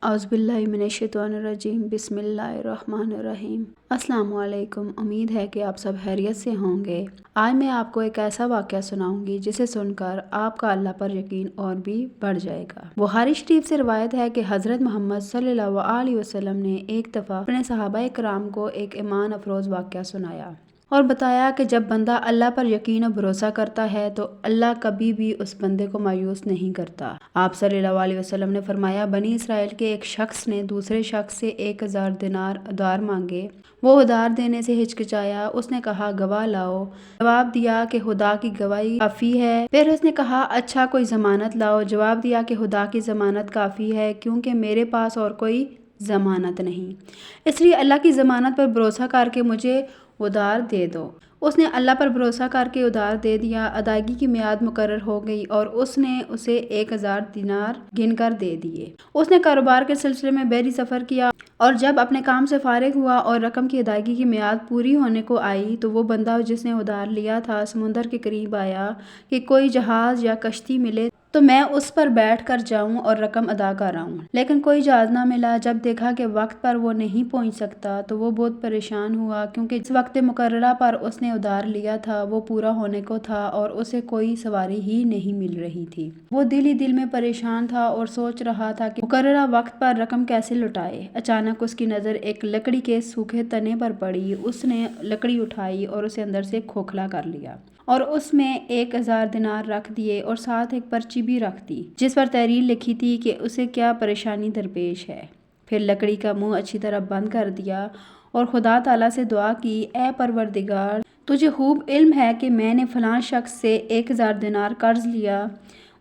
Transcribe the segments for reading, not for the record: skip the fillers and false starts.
اعوذ باللہ من الشیطان الرجیم، بسم اللہ الرحمن الرحیم۔ السلام علیکم، امید ہے کہ آپ سب خیریت سے ہوں گے۔ آج میں آپ کو ایک ایسا واقعہ سناؤں گی جسے سن کر آپ کا اللہ پر یقین اور بھی بڑھ جائے گا۔ بخاری شریف سے روایت ہے کہ حضرت محمد صلی اللہ علیہ وسلم نے ایک دفعہ اپنے صحابہ کرام کو ایک ایمان افروز واقعہ سنایا اور بتایا کہ جب بندہ اللہ پر یقین اور بھروسہ کرتا ہے تو اللہ کبھی بھی اس بندے کو مایوس نہیں کرتا۔ آپ صلی اللہ علیہ وسلم نے فرمایا، بنی اسرائیل کے ایک شخص نے دوسرے شخص سے 1000 دینار ادھار مانگے۔ وہ ادھار دینے سے ہچکچایا۔ اس نے کہا، گواہ لاؤ۔ جواب دیا کہ خدا کی گواہی کافی ہے۔ پھر اس نے کہا، اچھا کوئی ضمانت لاؤ۔ جواب دیا کہ خدا کی ضمانت کافی ہے، کیونکہ میرے پاس اور کوئی ضمانت نہیں، اس لیے اللہ کی ضمانت پر بھروسہ کر کے مجھے ادھار دے دو۔ اس نے اللہ پر بھروسہ کر کے ادھار دے دیا۔ ادائیگی کی میعاد مقرر ہو گئی اور اس نے اسے 1000 دینار گن کر دے دیے۔ اس نے کاروبار کے سلسلے میں بحری سفر کیا اور جب اپنے کام سے فارغ ہوا اور رقم کی ادائیگی کی میعاد پوری ہونے کو آئی تو وہ بندہ جس نے ادھار لیا تھا سمندر کے قریب آیا کہ کوئی جہاز یا کشتی ملے تو میں اس پر بیٹھ کر جاؤں اور رقم ادا کر آؤں، لیکن کوئی جہاز نہ ملا۔ جب دیکھا کہ وقت پر وہ نہیں پہنچ سکتا تو وہ بہت پریشان ہوا، کیونکہ جس وقت مقررہ پر اس نے ادھار لیا تھا وہ پورا ہونے کو تھا اور اسے کوئی سواری ہی نہیں مل رہی تھی۔ وہ دل ہی دل میں پریشان تھا اور سوچ رہا تھا کہ مقررہ وقت پر رقم کیسے لوٹائے۔ اچانک اس کی نظر ایک لکڑی کے سوکھے تنے پر پڑی۔ اس نے لکڑی اٹھائی اور اسے اندر سے کھوکھلا کر لیا اور اس میں 1000 دینار رکھ دیے اور ساتھ ایک پرچی بھی رکھ دی جس پر تحریر لکھی تھی کہ اسے کیا پریشانی درپیش ہے۔ پھر لکڑی کا منہ اچھی طرح بند کر دیا اور خدا تعالیٰ سے دعا کی، اے پروردگار، تجھے خوب علم ہے کہ میں نے فلاں شخص سے 1000 دینار قرض لیا،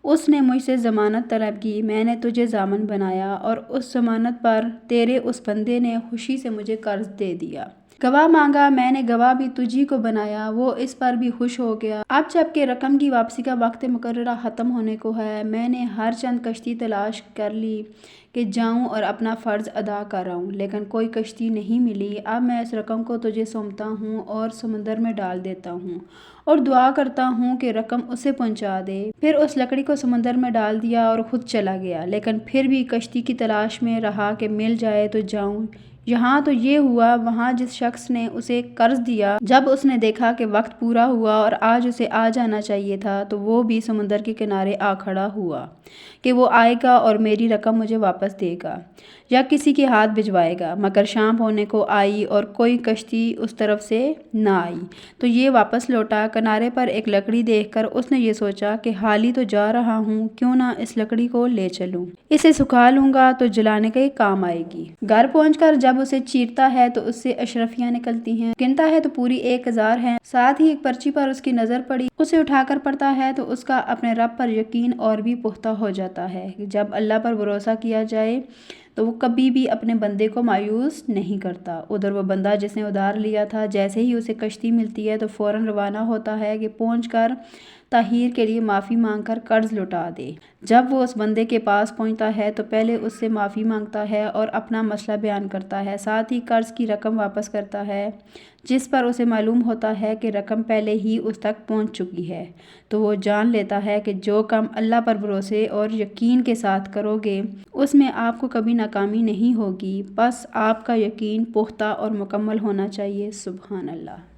اس نے مجھ سے ضمانت طلب کی، میں نے تجھے ضامن بنایا اور اس ضمانت پر تیرے اس بندے نے خوشی سے مجھے قرض دے دیا۔ گواہ مانگا، میں نے گواہ بھی تجھی کو بنایا، وہ اس پر بھی خوش ہو گیا۔ اب جب کہ رقم کی واپسی کا وقت مقررہ ختم ہونے کو ہے، میں نے ہر چند کشتی تلاش کر لی کہ جاؤں اور اپنا فرض ادا کر آؤں، لیکن کوئی کشتی نہیں ملی۔ اب میں اس رقم کو تجھے سونپتا ہوں اور سمندر میں ڈال دیتا ہوں اور دعا کرتا ہوں کہ رقم اسے پہنچا دے۔ پھر اس لکڑی کو سمندر میں ڈال دیا اور خود چلا گیا، لیکن پھر بھی کشتی کی تلاش میں رہا کہ مل جائے تو جاؤں۔ یہاں تو یہ ہوا، وہاں جس شخص نے اسے قرض دیا، جب اس نے دیکھا کہ وقت پورا ہوا اور آج اسے آ جانا چاہیے تھا تو وہ بھی سمندر کے کنارے آ کھڑا ہوا کہ وہ آئے گا اور میری رقم مجھے واپس دے گا یا کسی کے ہاتھ بھجوائے گا، مگر شام ہونے کو آئی اور کوئی کشتی اس طرف سے نہ آئی تو یہ واپس لوٹا۔ کنارے پر ایک لکڑی دیکھ کر اس نے یہ سوچا کہ حال ہی تو جا رہا ہوں، کیوں نہ اس لکڑی کو لے چلوں، اسے سکھا لوں گا تو جلانے کے کام آئے گی۔ گھر پہنچ کر جب اسے چیرتا ہے تو اس سے اشرفیاں نکلتی ہیں، گنتا ہے تو پوری 1000 ہیں۔ ساتھ ہی ایک پرچی پر اس کی نظر پڑی، اسے اٹھا کر پڑھتا ہے تو اس کا اپنے رب پر یقین اور بھی پختہ ہو جاتا ہے۔ جب اللہ پر بھروسہ کیا جائے تو وہ کبھی بھی اپنے بندے کو مایوس نہیں کرتا۔ ادھر وہ بندہ جس نے ادھار لیا تھا، جیسے ہی اسے کشتی ملتی ہے تو فوراً روانہ ہوتا ہے کہ پہنچ کر تاخیر کے لیے معافی مانگ کر قرض لوٹا دے۔ جب وہ اس بندے کے پاس پہنچتا ہے تو پہلے اس سے معافی مانگتا ہے اور اپنا مسئلہ بیان کرتا ہے، ساتھ ہی قرض کی رقم واپس کرتا ہے، جس پر اسے معلوم ہوتا ہے کہ رقم پہلے ہی اس تک پہنچ چکی ہے۔ تو وہ جان لیتا ہے کہ جو کام اللہ پر بھروسے اور یقین کے ساتھ کرو گے اس میں آپ کو کبھی ناکامی نہیں ہوگی، بس آپ کا یقین پختہ اور مکمل ہونا چاہیے۔ سبحان اللہ۔